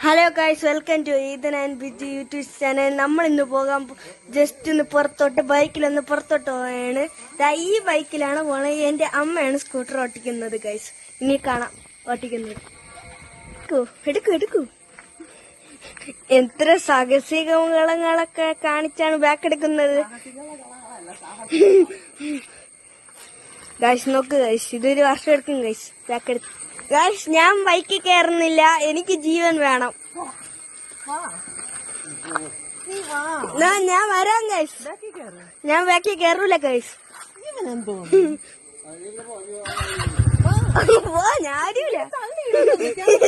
Hello guys, welcome to Ethan and Biju YouTube channel. നമ്മൾ ഇന്ന് പോകാൻ ജസ്റ്റ് ഒന്ന് ബൈക്കിലൊന്ന് പുറത്തോട്ട് പോവുകയാണ്. ഈ ബൈക്കിലാണ് പോണത്. എന്റെ അമ്മയാണ് സ്കൂട്ടർ ഓട്ടിക്കുന്നത് ഗൈസ്. ഇനി കാണാം ഓട്ടിക്കുന്നത്. എടുക്കൂ എത്ര സാഹസികങ്ങളൊക്കെ കാണിച്ചാണ് ബാക്ക് എടുക്കുന്നത് ഗൈസ്. നോക്ക് ഗൈസ്, ഇതൊരു വർഷം എടുക്കും ഗൈസ് ബാക്ക് എടുക്കും. ഗൈസ്, ഞാൻ ബൈക്കിൽ കയറുന്നില്ല, എനിക്ക് ജീവൻ വേണം. ഞാൻ വരാം ഗൈസ്. ഞാൻ ബാക്കിൽ കയറൂല ഗൈസ്. ഞാനില്ല,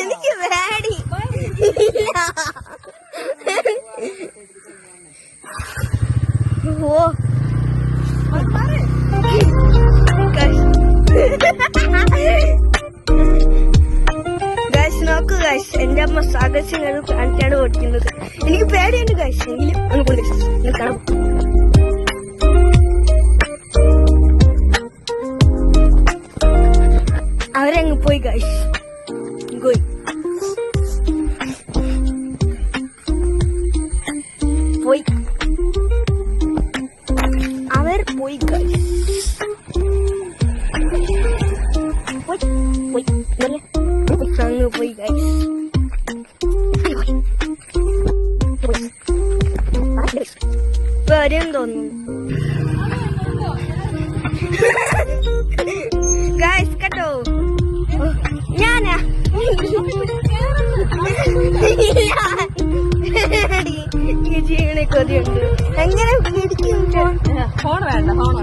എനിക്ക് പേടി. ഓ നോക്കൂ ഗൈസ്, എന്റെ അമ്മ സാഹസ്യങ്ങൾ കാണിച്ചാണ് ഓടിക്കുന്നത്. എനിക്ക് പേടിയുണ്ട് ഗൈസ്, എങ്കിലും ഒന്ന് കാണാം. അവരങ്ങ് പോയി ഗൈസ്, പോയി അവർ പോയി ഗൈസ്, അങ്ങ് പോയി ഗൈസ്. ഇപ്പൊ വരും തോന്നുന്നു ഗൈസ്. കേട്ടോ, ഞാനാ ജീവനെ കൊതിയുണ്ട്. എങ്ങനെ പിടിക്കും? ഫോൺ വേണ്ട, ഫോൺ